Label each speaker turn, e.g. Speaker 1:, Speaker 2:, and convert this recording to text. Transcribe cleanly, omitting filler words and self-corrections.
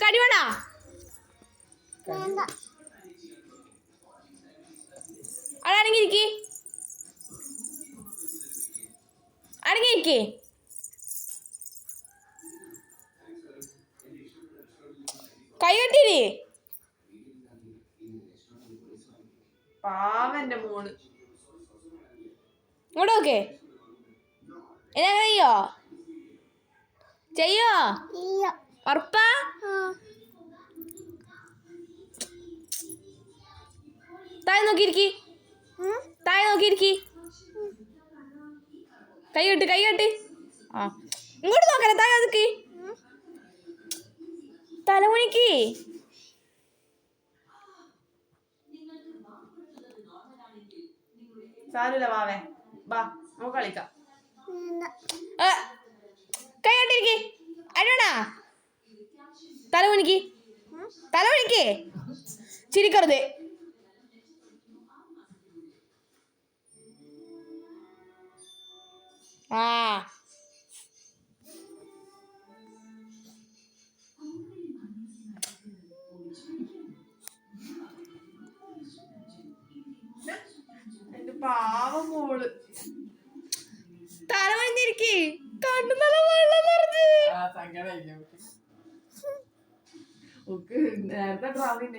Speaker 1: കടി വേണോ? അടങ്ങിയിരിക്കേ അടങ്ങിയിരിക്കേ. കൈ കെട്ടിരി.
Speaker 2: പാവന്റെ മോള്
Speaker 1: ഇങ്ങോട്ട് നോക്കേ. എന്നെ ചെയ്യോ ചെയ്യോ? ഉറപ്പാ? താഴെ നോക്കിയിരിക്കി. താഴെ നോക്കിയിരിക്കി. കൈ കെട്ട് കൈ കെട്ട്. ആ ഇങ്ങോട്ട് നോക്കണേ. താഴെ നോക്കി. തലമുണിക്ക്
Speaker 2: സാരമില്ല വാവേ, ബാ നമുക്ക് കളിക്കാം.
Speaker 1: കൈ കെട്ടിരിക്കി. അരുണാ തലമുണിക്ക് തലമുണിക്ക്. ചിരിക്കരുത്. ആ
Speaker 2: എന്റെ പാവം മോള്
Speaker 1: തലമണിഞ്ഞിരിക്കി. കണ്ണു നല്ല വെള്ളം നിറഞ്ഞ്.
Speaker 2: നേരത്തെ ട്രാവലിംഗ്